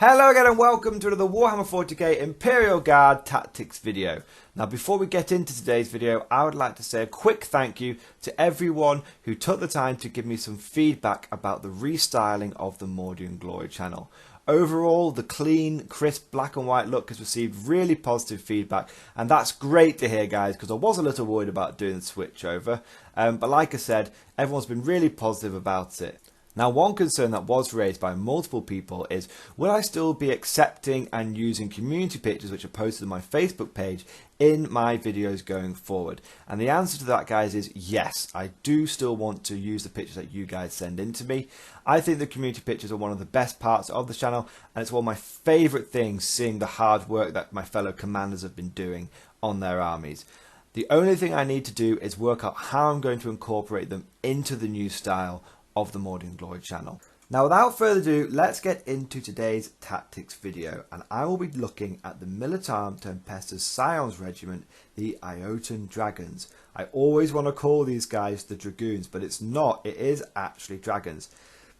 Hello again and welcome to another Warhammer 40k Imperial Guard Tactics video. Now before we get into today's video, I would like to say a quick thank you to everyone who took the time to give me some feedback about the restyling of the Mordian Glory channel. Overall, the clean, crisp, black and white look has received really positive feedback, and that's great to hear, guys, because I was a little worried about doing the switch over. But like I said, everyone's been really positive about it. Now, one concern that was raised by multiple people is, will I still be accepting and using community pictures which are posted on my Facebook page in my videos going forward? And the answer to that, guys, is yes, I do still want to use the pictures that you guys send in to me. I think the community pictures are one of the best parts of the channel, and it's one of my favourite things, seeing the hard work that my fellow commanders have been doing on their armies. The only thing I need to do is work out how I'm going to incorporate them into the new style of the Mordian Glory channel. Now without further ado, let's get into today's tactics video, and I will be looking at the Militarum Tempestus Scions regiment, the Iotan Dragons. I always want to call these guys the Dragoons, but it's not, it is actually Dragons.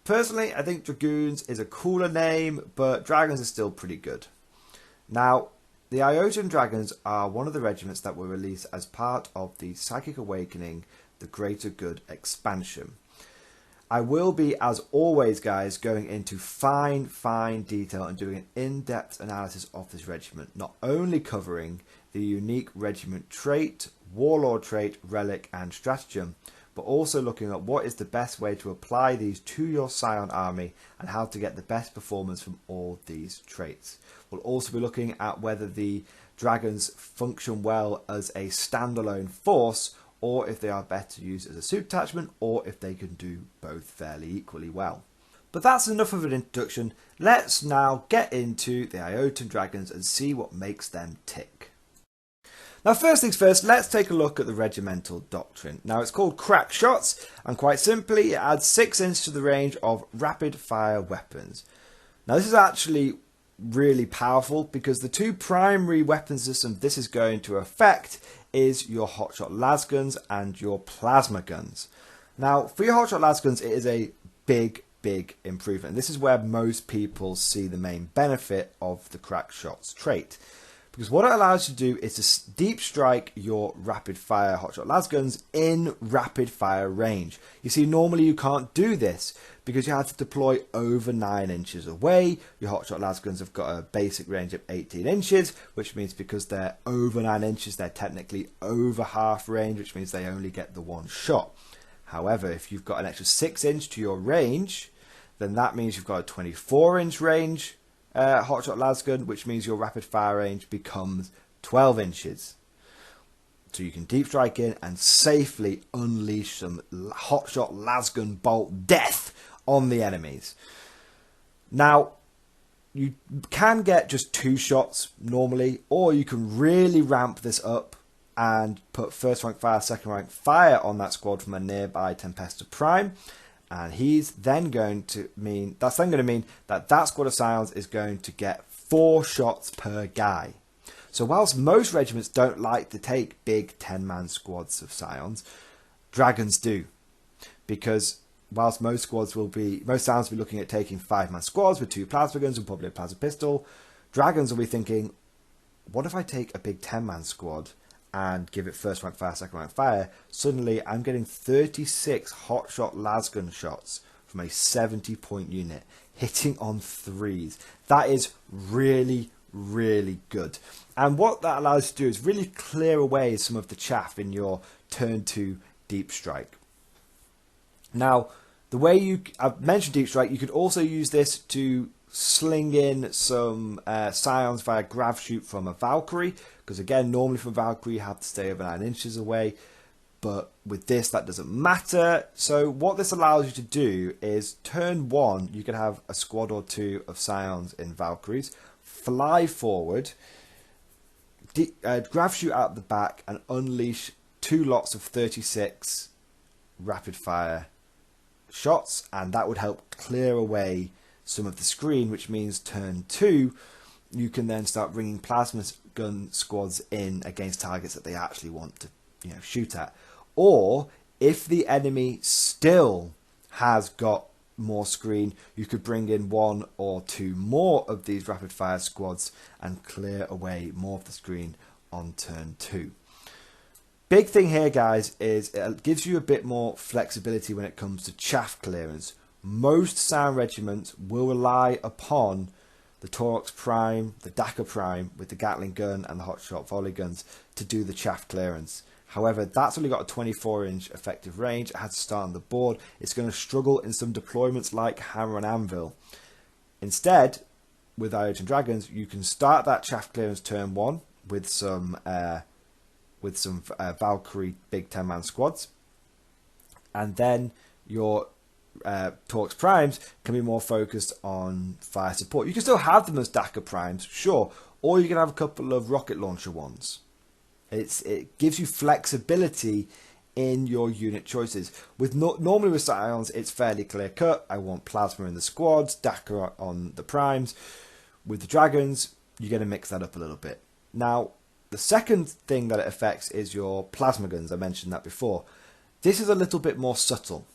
Personally, I think Dragoons is a cooler name, but Dragons is still pretty good. Now, the Iotan Dragons are one of the regiments that were released as part of the Psychic Awakening, the Greater Good expansion. I will be, as always, guys, going into fine detail and doing an in-depth analysis of this regiment, not only covering the unique regiment trait, warlord trait, relic and stratagem, but also looking at what is the best way to apply these to your Scion army and how to get the best performance from all these traits. We'll also be looking at whether the dragons function well as a standalone force, or if they are better used as a suit attachment, or if they can do both fairly equally well. But that's enough of an introduction. Let's now get into the Iotan Dragons and see what makes them tick. Now first things first, let's take a look at the regimental doctrine. Now it's called crack shots, and quite simply it adds 6 inches to the range of rapid fire weapons. Now this is actually really powerful because the two primary weapon systems this is going to affect is your hotshot lasguns and your plasma guns. Now for your hotshot lasguns, it is a big improvement. This is where most people see the main benefit of the crack shots trait, because what it allows you to do is to deep strike your rapid fire hotshot lasguns in rapid fire range. You see, normally you can't do this because you have to deploy over 9 inches away. Your hotshot lasguns have got a basic range of 18 inches, which means because they're over 9 inches, they're technically over half range, which means they only get the one shot. However, if you've got an extra 6 inch to your range, then that means you've got a 24-inch range hotshot lasgun, which means your rapid fire range becomes 12 inches. So you can deep strike in and safely unleash some hotshot lasgun bolt death on the enemies. Now, you can get just 2 shots normally, or you can really ramp this up and put first rank fire, second rank fire on that squad from a nearby Tempestus Prime. And that's then going to mean that squad of Scions is going to get 4 shots per guy. So whilst most regiments don't like to take big 10-man squads of Scions, Dragons do. Because whilst most Scions will be looking at taking 5-man squads with 2 plasma guns and probably a plasma pistol, Dragons will be thinking, what if I take a big 10-man squad and give it first rank fire, second rank fire? Suddenly I'm getting 36 hotshot lasgun shots from a 70-point unit hitting on 3s. That is really good. And what that allows you to do is really clear away some of the chaff in your turn 2 deep strike. Now, the way I've mentioned deep strike, you could also use this to sling in some Scions via grav shoot from a Valkyrie, because again, normally from Valkyrie you have to stay over 9 inches away, but with this that doesn't matter. So what this allows you to do is turn 1 you can have a squad or 2 of Scions in Valkyries, fly forward, grav shoot out the back and unleash 2 lots of 36 rapid fire shots, and that would help clear away some of the screen, which means turn 2 you can then start bringing plasma gun squads in against targets that they actually want to shoot at. Or if the enemy still has got more screen, you could bring in 1 or 2 more of these rapid fire squads and clear away more of the screen on turn 2. Big thing here, guys, is it gives you a bit more flexibility when it comes to chaff clearance. Most Scion regiments will rely upon the Torx Prime, the Daka Prime with the Gatling gun and the hotshot volley guns to do the chaff clearance. However, that's only got a 24-inch effective range. It has to start on the board. It's going to struggle in some deployments like Hammer and Anvil. Instead, with Iotan Dragons, you can start that chaff clearance turn 1 with some Valkyrie big 10-man squads, and then your Torx Primes can be more focused on fire support. You can still have them as Daka Primes, sure, or you can have a couple of rocket launcher ones. It gives you flexibility in your unit choices. Normally with Scions, it's fairly clear cut. I want plasma in the squads, Daka on the primes. With the dragons, you're going to mix that up a little bit. Now, the second thing that it affects is your plasma guns. I mentioned that before. This is a little bit more subtle,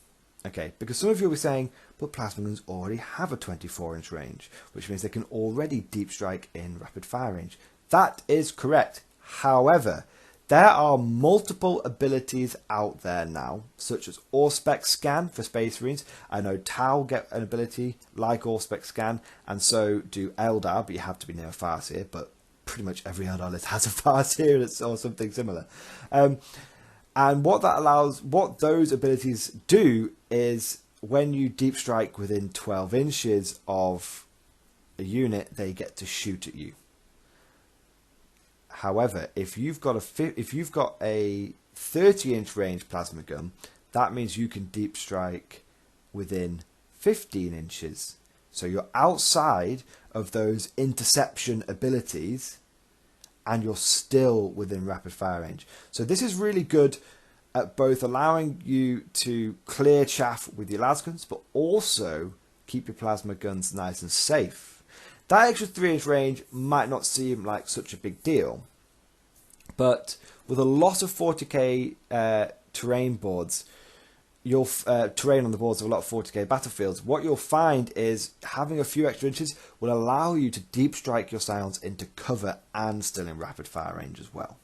okay? Because some of you will be saying, but plasma guns already have a 24-inch range, which means they can already deep strike in rapid fire range. That is correct. However, there are multiple abilities out there now, such as Auspex Scan for Space Marines. I know Tau get an ability like Auspex Scan, and so do Eldar, but you have to be near a Farseer, but pretty much every Eldar list has a Farseer or something similar. And what those abilities do is when you deep strike within 12 inches of a unit, they get to shoot at you. However, if you've got a 30-inch range plasma gun, that means you can deep strike within 15 inches. So you're outside of those interception abilities, and you're still within rapid fire range. So this is really good at both allowing you to clear chaff with your lasguns, but also keep your plasma guns nice and safe. That extra 3-inch range might not seem like such a big deal, but with a lot of 40k terrain boards, terrain on the boards of a lot of 40k battlefields, what you'll find is having a few extra inches will allow you to deep strike your Scions into cover and still in rapid fire range as well.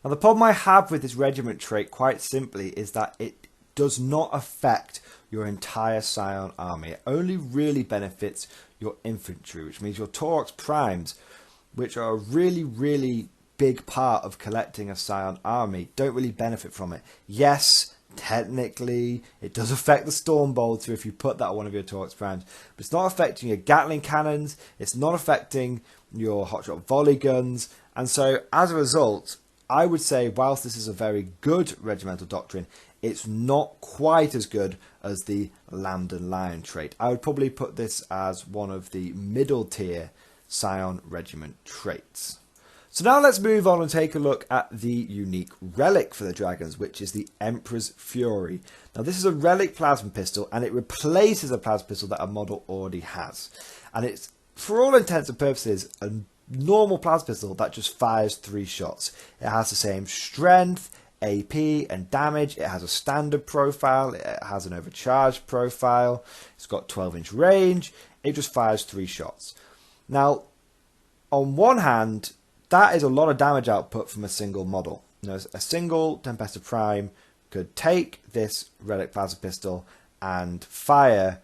Now, the problem I have with this regiment trait, quite simply, is that it does not affect your entire Scion army. It only really benefits your infantry, which means your Torx Primes, which are a really, really big part of collecting a Scion army, don't really benefit from it. Yes, technically, it does affect the Storm Bolter if you put that on one of your Torx Primes, but it's not affecting your Gatling cannons, it's not affecting your hotshot volley guns, and so as a result, I would say, whilst this is a very good regimental doctrine, it's not quite as good as the Land and Lion trait. I would probably put this as one of the middle tier Scion regiment traits. So now let's move on and take a look at the unique relic for the dragons, which is the Empress Fury. Now this is a relic plasma pistol, and it replaces a plasma pistol that a model already has. And it's, for all intents and purposes, a normal plasma pistol that just fires 3 shots. It has the same strength, AP and damage. It has a standard profile. It has an overcharged profile. It's got 12-inch range. It just fires 3 shots. Now, on one hand, that is a lot of damage output from a single model. You know, a single Tempestus Prime could take this relic plasma pistol and fire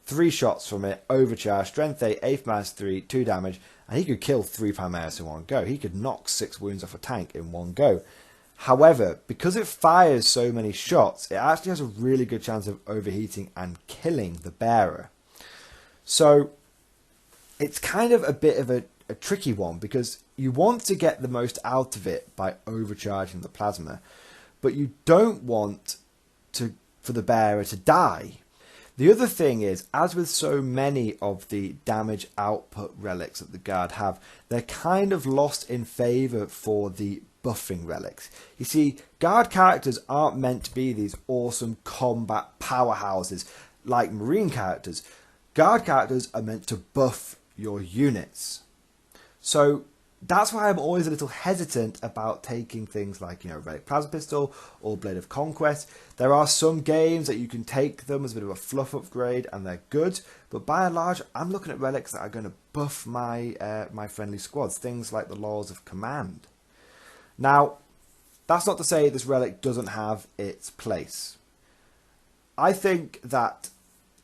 3 shots from it, overcharge, strength 8, 8 minus 3, 2 damage, and he could kill 3 Primaris in one go. He could knock 6 wounds off a tank in one go. However, because it fires so many shots, it actually has a really good chance of overheating and killing the bearer. So it's kind of a bit of a tricky one, because you want to get the most out of it by overcharging the plasma, but you don't want for the bearer to die. The other thing is, as with so many of the damage output relics that the Guard have, they're kind of lost in favour for the buffing relics. You see, Guard characters aren't meant to be these awesome combat powerhouses like Marine characters. Guard characters are meant to buff your units. So That's why I'm always a little hesitant about taking things like, Relic Plasma Pistol or Blade of Conquest. There are some games that you can take them as a bit of a fluff upgrade and they're good, but by and large, I'm looking at relics that are going to buff my my friendly squads, things like the Laws of Command. Now, that's not to say this relic doesn't have its place. I think that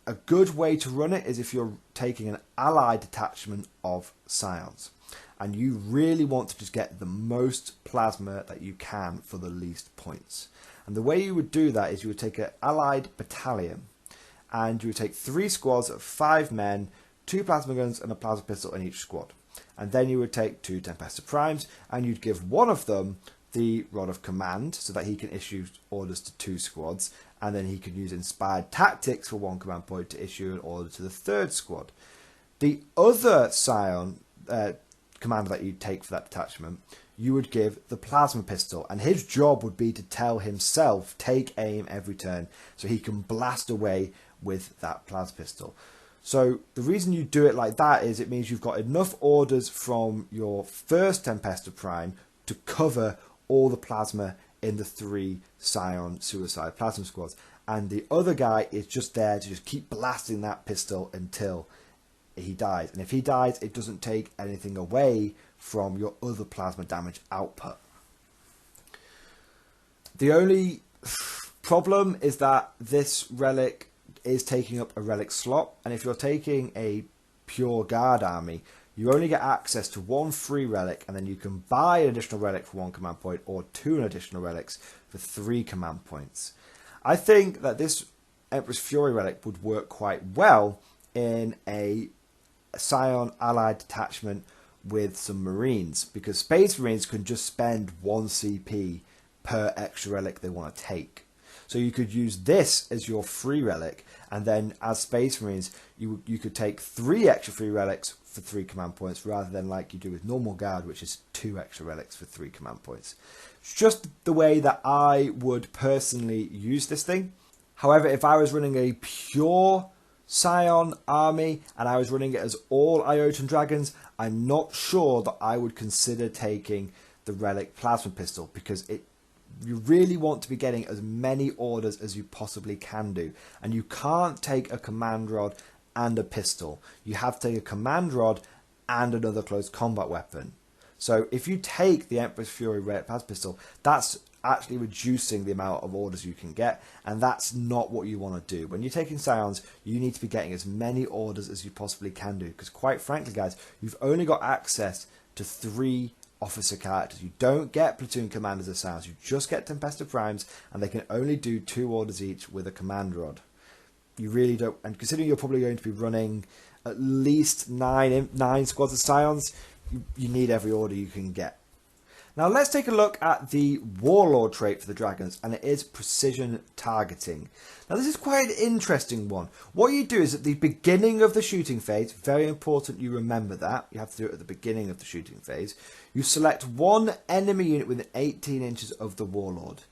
a good way to run it is if you're taking an allied detachment of Scions, and you really want to just get the most plasma that you can for the least points. And the way you would do that is you would take an allied battalion, and you would take 3 squads of 5 men, 2 plasma guns and a plasma pistol in each squad. And then you would take 2 Tempestus Primes, and you'd give one of them the Rod of Command, so that he can issue orders to 2 squads, and then he can use Inspired Tactics for 1 command point to issue an order to the 3rd squad. The other Scion commander that you'd take for that detachment, you would give the plasma pistol, and his job would be to tell himself, take aim every turn, so he can blast away with that plasma pistol. So the reason you do it like that is it means you've got enough orders from your first Tempestus Prime to cover all the plasma in the 3 Scion suicide plasma squads, and the other guy is just there to just keep blasting that pistol until he dies. And if he dies, it doesn't take anything away from your other plasma damage output. The only problem is that this relic is taking up a relic slot, and if you're taking a pure guard army, you only get access to 1 free relic, and then you can buy an additional relic for 1 command point or 2 additional relics for 3 command points. I think that this Empress Fury relic would work quite well in a Scion allied detachment with some Marines, because Space Marines can just spend 1 CP per extra relic they want to take. So you could use this as your free relic, and then as Space Marines, you could take 3 extra free relics for 3 command points, rather than like you do with normal guard, which is 2 extra relics for 3 command points. It's just the way that I would personally use this thing. However, if I was running a pure Scion army and I was running it as all Iotan dragons, I'm not sure that I would consider taking the relic plasma pistol, because you really want to be getting as many orders as you possibly can do, and you can't take a command rod and a pistol. You have to take a command rod and another close combat weapon. So if you take the Empress Fury relic plasma pistol, that's actually reducing the amount of orders you can get, and that's not what you want to do. When you're taking Scions, you need to be getting as many orders as you possibly can do, because quite frankly guys, you've only got access to 3 officer characters. You don't get platoon commanders as Scions, you just get Tempestus Primes, and they can only do 2 orders each with a command rod. You really don't, and considering you're probably going to be running at least 9 squads of Scions, you need every order you can get. Now let's take a look at the Warlord trait for the Dragons, and it is Precision Targeting. Now this is quite an interesting one. What you do is at the beginning of the shooting phase, very important you remember that, you have to do it at the beginning of the shooting phase, you select 1 enemy unit within 18 inches of the Warlord.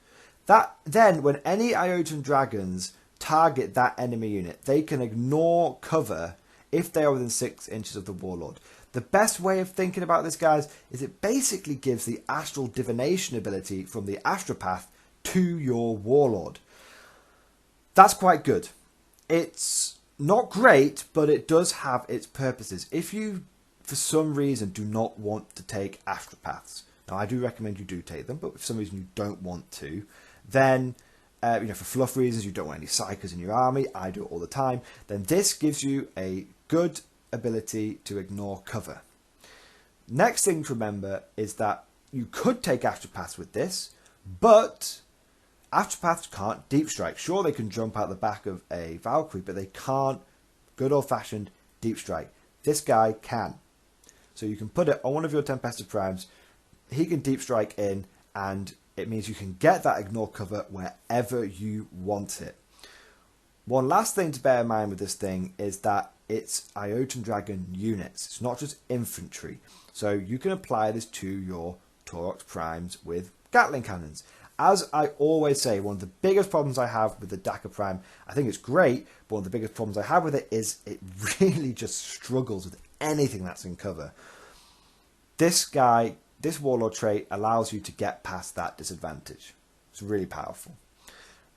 Then when any Iotan Dragons target that enemy unit, they can ignore cover if they are within 6 inches of the Warlord. The best way of thinking about this, guys, is it basically gives the astral divination ability from the astropath to your Warlord. That's quite good. It's not great, but it does have its purposes. If you, for some reason, do not want to take astropaths, now I do recommend you do take them, but if for some reason you don't want to, then for fluff reasons, you don't want any psychers in your army, I do it all the time, then this gives you a good ability to ignore cover. Next thing to remember is that you could take astropaths with this, but astropaths can't deep strike. Sure, they can jump out the back of a Valkyrie, but they can't good old-fashioned deep strike. This guy can. So you can put it on one of your Tempestus Primes, he can deep strike in, and it means you can get that ignore cover wherever you want it. One last thing to bear in mind with this thing is that it's Iotan Dragon units. It's not just infantry. So you can apply this to your Taurox Primes with Gatling cannons. As I always say, one of the biggest problems I have with the Dakar Prime, I think it's great, but one of the biggest problems I have with it is it really just struggles with anything that's in cover. this guy, this warlord trait allows you to get past that disadvantage. It's really powerful.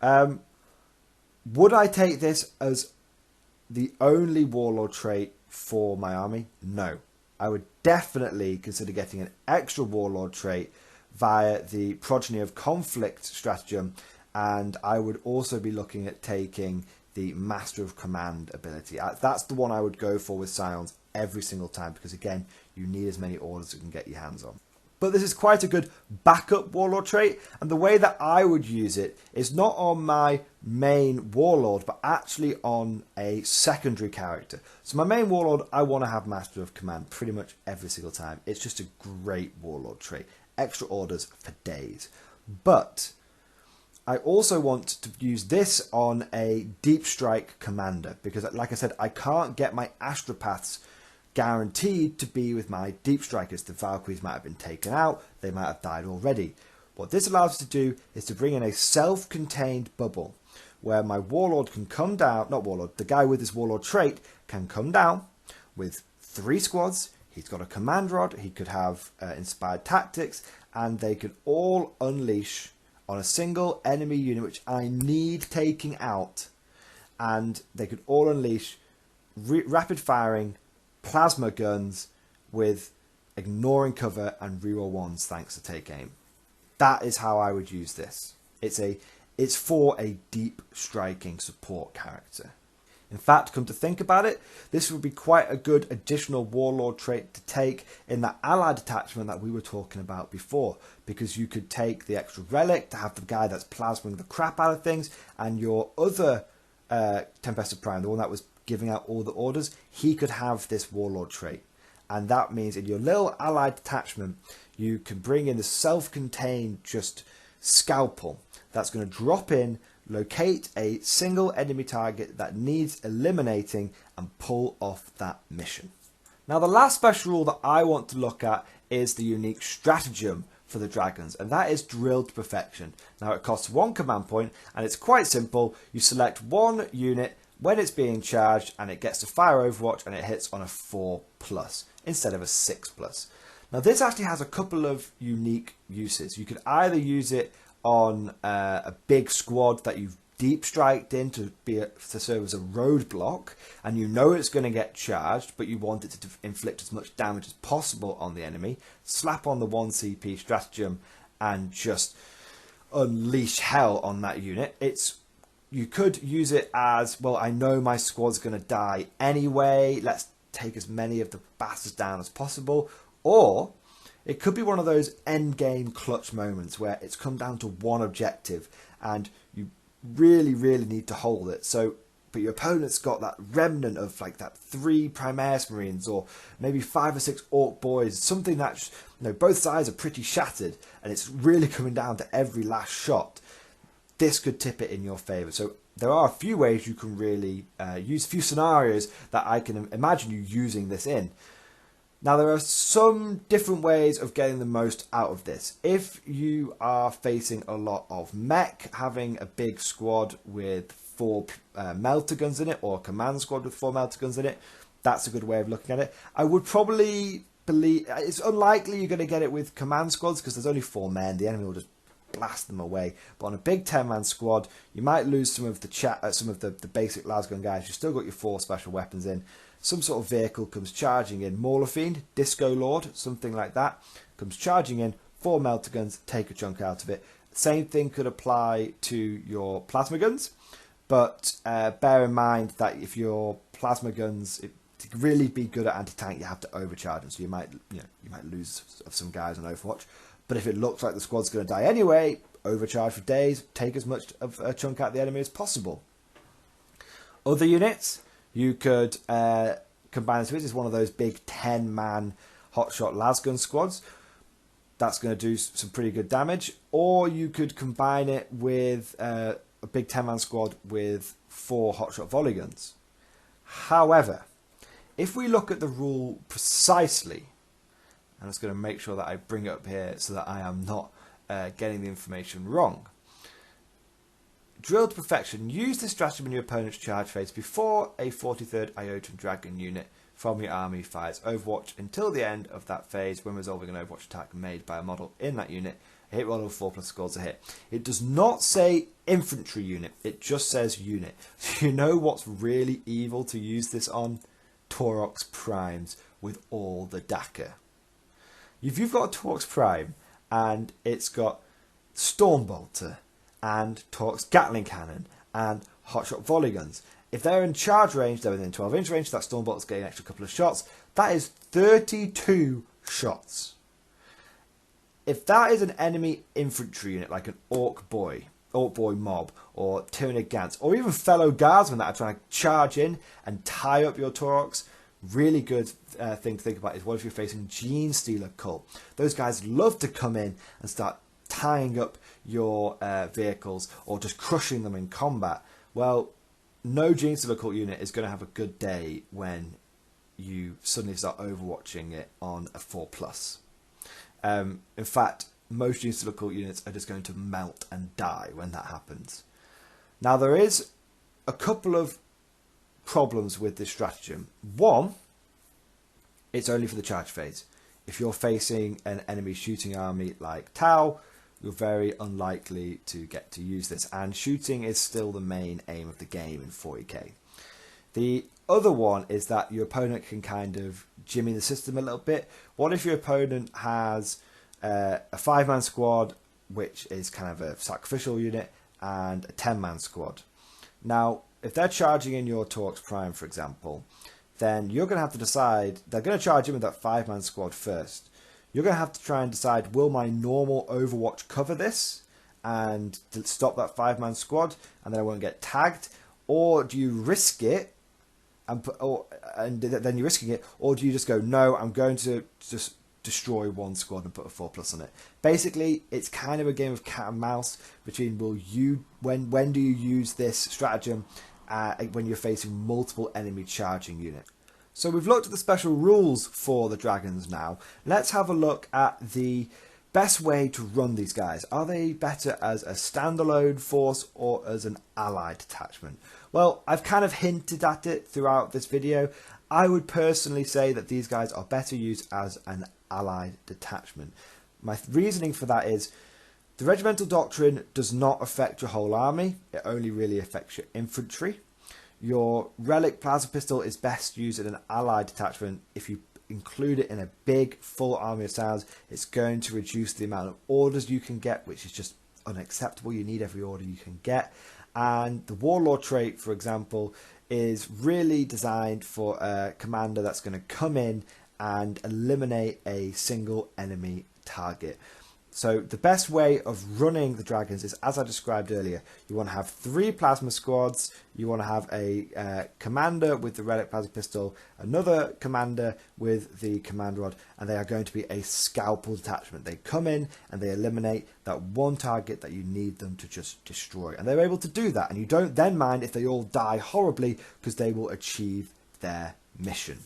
Would I take this as the only warlord trait for my army? No. I would definitely consider getting an extra warlord trait via the Progeny of Conflict stratagem, and I would also be looking at taking the Master of Command ability. That's the one I would go for with Scions every single time, because again, you need as many orders as you can get your hands on. But this is quite a good backup warlord trait, and the way that I would use it is not on my main warlord, but actually on a secondary character. So my main warlord, I want to have Master of Command pretty much every single time. It's just a great warlord trait. Extra orders for days. But I also want to use this on a deep strike commander, because like I said, I can't get my astropaths guaranteed to be with my deep strikers. The Valkyries might have been taken out, they might have died already. What this allows us to do is to bring in a self-contained bubble where my warlord can come down, not warlord, the guy with this warlord trait can come down with 3 squads. He's got a command rod, he could have inspired tactics, and they could all unleash on a single enemy unit which I need taking out, and they could all unleash rapid firing plasma guns with ignoring cover and reroll 1s thanks to take aim. That is how I would use this. It's for a deep striking support character. In fact, come to think about it, this would be quite a good additional warlord trait to take in that allied detachment that we were talking about before, because you could take the extra relic to have the guy that's plasming the crap out of things, and your other Tempestus Prime, the one that was giving out all the orders, he could have this warlord trait. And that means in your little allied detachment, you can bring in the self-contained just scalpel that's going to drop in, locate a single enemy target that needs eliminating, and pull off that mission. Now the last special rule that I want to look at is the unique stratagem for the dragons, and that is Drilled to Perfection. Now it costs 1 command point, and it's quite simple. You select 1 unit when it's being charged, and it gets to fire Overwatch, and it hits on a 4+ instead of a 6+. Now this actually has a couple of unique uses. You could either use it on a big squad that you've deep striked in to serve as a roadblock, and you know it's going to get charged, but you want it to inflict as much damage as possible on the enemy. Slap on the 1 CP stratagem and just unleash hell on that unit. You could use it as, well, I know my squad's going to die anyway, let's take as many of the bastards down as possible. Or it could be one of those end game clutch moments where it's come down to 1 objective and you really need to hold it. But your opponent's got that remnant of like that 3 Primaris Marines, or maybe 5 or 6 Orc boys, something that, both sides are pretty shattered, and it's really coming down to every last shot. This could tip it in your favour. So there are a few ways you can really use, a few scenarios that I can imagine you using this in. Now there are some different ways of getting the most out of this. If you are facing a lot of mech, having a big squad with 4 melter guns in it, or a command squad with 4 melter guns in it, that's a good way of looking at it. I would probably believe, it's unlikely you're going to get it with command squads because there's only 4 men, the enemy will just blast them away. But on a big 10-man squad, you might lose some of the basic lasgun guys. You've still got your 4 special weapons in. Some sort of vehicle comes charging in. Mauler Fiend, Disco Lord, something like that, comes charging in. 4 melter guns, take a chunk out of it. Same thing could apply to your plasma guns, but bear in mind that if your plasma guns, to really be good at anti-tank, you have to overcharge them. So you might lose some guys on Overwatch. But if it looks like the squad's going to die anyway, overcharge for days, take as much of a chunk out of the enemy as possible. Other units you could combine this with is one of those big 10-man hotshot lasgun squads. That's going to do some pretty good damage. Or you could combine it with a big 10-man squad with 4 hotshot volley guns. However, if we look at the rule precisely, I'm just going to make sure that I bring it up here so that I am not getting the information wrong. Drilled to Perfection. Use this stratagem in your opponent's charge phase before a 43rd Iotan Dragon unit from your army fires Overwatch until the end of that phase when resolving an Overwatch attack made by a model in that unit. A hit roll of 4+ scores a hit. It does not say infantry unit, it just says unit. So you know what's really evil to use this on? Taurox Primes with all the DACA. If you've got a Taurox Prime and it's got Stormbolter and Taurox Gatling Cannon and Hotshot Volley Guns, if they're in charge range, they're within 12-inch range, that Stormbolter's getting an extra couple of shots. That is 32 shots. If that is an enemy infantry unit, like an Orc Boy mob, or Tyrannid Gants, or even fellow guardsmen that are trying to charge in and tie up your Taurox, really good thing to think about is what if you're facing Genestealer Cult. Those guys love to come in and start tying up your vehicles or just crushing them in combat. Well, no Genestealer Cult unit is going to have a good day when you suddenly start overwatching it on a 4+. In fact, most Genestealer Cult units are just going to melt and die when that happens. Now, there is a couple of problems with this stratagem. One, it's only for the charge phase. If you're facing an enemy shooting army like Tau, you're very unlikely to get to use this. And shooting is still the main aim of the game in 40k. The other one is that your opponent can kind of jimmy the system a little bit. What if your opponent has a 5-man squad, which is kind of a sacrificial unit, and a 10-man squad? Now, if they're charging in your Taurox Prime, for example, then you're going to have to decide, they're going to charge in with that 5-man squad first. You're going to have to try and decide, will my normal Overwatch cover this and to stop that 5-man squad and then I won't get tagged? Or do you risk it and then you're risking it, or do you just go, no, I'm going to just destroy one squad and put a 4+ on it? Basically, it's kind of a game of cat and mouse between when do you use this stratagem when you're facing multiple enemy charging units. So we've looked at the special rules for the dragons now. Let's have a look at the best way to run these guys. Are they better as a standalone force or as an allied detachment? Well, I've kind of hinted at it throughout this video. I would personally say that these guys are better used as an allied detachment. My reasoning for that is the regimental doctrine does not affect your whole army. It only really affects your infantry. Your relic plasma pistol is best used in an allied detachment. If you include it in a big full army of Scions, it's going to reduce the amount of orders you can get, which is just unacceptable. You need every order you can get. And the warlord trait, for example, is really designed for a commander that's going to come in and eliminate a single enemy target. So the best way of running the dragons is, as I described earlier, you want to have 3 plasma squads, you want to have a commander with the relic plasma pistol, another commander with the command rod, and they are going to be a scalpel detachment. They come in and they eliminate that one target that you need them to just destroy. And they're able to do that, and you don't then mind if they all die horribly, because they will achieve their mission.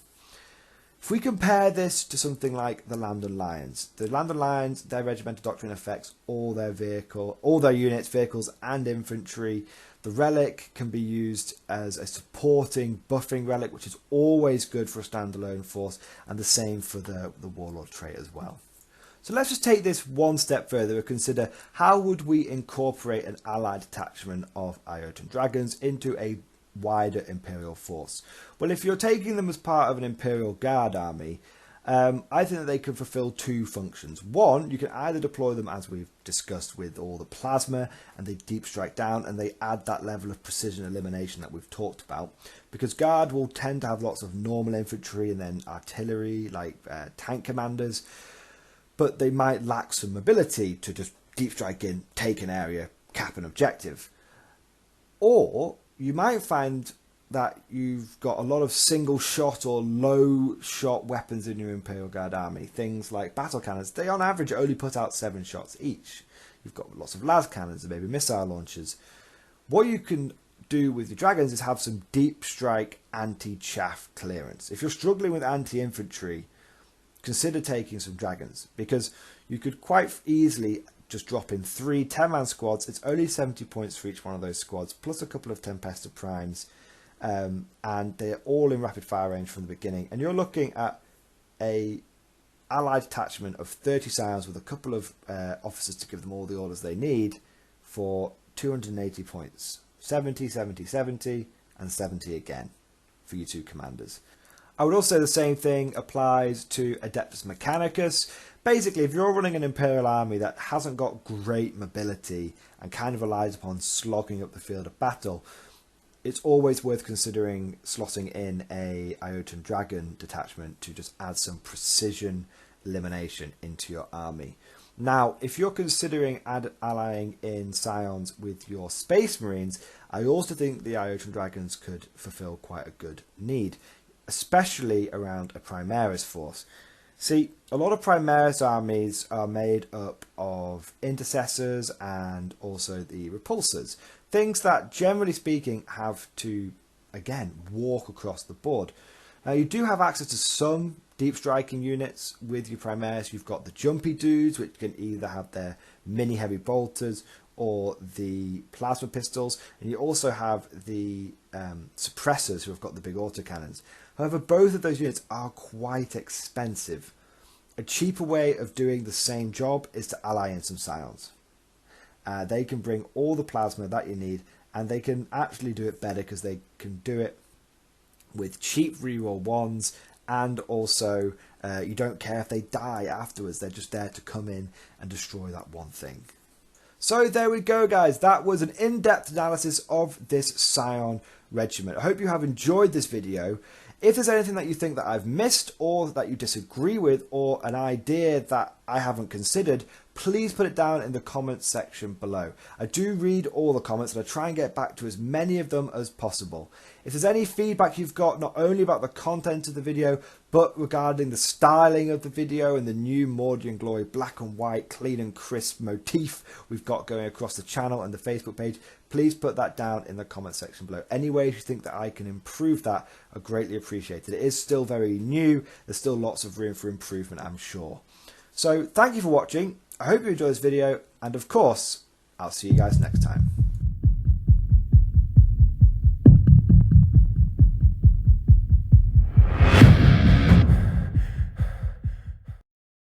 If we compare this to something like the London Lions, their regimental doctrine affects all their units, vehicles and infantry. The relic can be used as a supporting, buffing relic, which is always good for a standalone force, and the same for the warlord trait as well. So let's just take this one step further and consider, how would we incorporate an allied detachment of Iotan dragons into a wider Imperial force? Well, if you're taking them as part of an Imperial Guard army, I think that they can fulfill 2 functions. One, you can either deploy them as we've discussed with all the plasma, and they deep strike down and they add that level of precision elimination that we've talked about, because Guard will tend to have lots of normal infantry and then artillery like tank commanders, but they might lack some mobility to just deep strike in, take an area, cap an objective. Or you might find that you've got a lot of single shot or low shot weapons in your Imperial Guard army. Things like battle cannons, they on average only put out 7 shots each. You've got lots of las cannons and maybe missile launchers. What you can do with your dragons is have some deep strike anti-chaff clearance. If you're struggling with anti-infantry, consider taking some dragons, because you could quite easily just drop in 3 10-man squads. It's only 70 points for each one of those squads, plus a couple of Tempestus Primes, and they're all in rapid fire range from the beginning. And you're looking at a allied detachment of 30 Scions with a couple of officers to give them all the orders they need for 280 points. 70, 70, 70, and 70 again for you two commanders. I would also say the same thing applies to Adeptus Mechanicus. Basically, if you're running an Imperial army that hasn't got great mobility and kind of relies upon slogging up the field of battle, it's always worth considering slotting in a Iotan Dragon detachment to just add some precision elimination into your army. Now, if you're considering allying in Scions with your Space Marines, I also think the Iotan Dragons could fulfill quite a good need, especially around a Primaris force. See, a lot of Primaris armies are made up of intercessors and also the repulsors. Things that, generally speaking, have to, again, walk across the board. Now, you do have access to some deep striking units with your Primaris. You've got the jumpy dudes, which can either have their mini heavy bolters or the plasma pistols. And you also have the suppressors, who have got the big autocannons. However, both of those units are quite expensive. A cheaper way of doing the same job is to ally in some Scions. They can bring all the plasma that you need, and they can actually do it better because they can do it with cheap reroll ones, and also you don't care if they die afterwards. They're just there to come in and destroy that one thing. So there we go, guys. That was an in-depth analysis of this Scion regiment. I hope you have enjoyed this video. If there's anything that you think that I've missed or that you disagree with or an idea that I haven't considered, please put it down in the comments section below. I do read all the comments and I try and get back to as many of them as possible. If there's any feedback you've got, not only about the content of the video, but regarding the styling of the video and the new Mordian Glory black and white, clean and crisp motif we've got going across the channel and the Facebook page, please put that down in the comment section below. Any ways you think that I can improve that are greatly appreciated. It is still very new. There's still lots of room for improvement, I'm sure. So thank you for watching. I hope you enjoyed this video, and of course, I'll see you guys next time.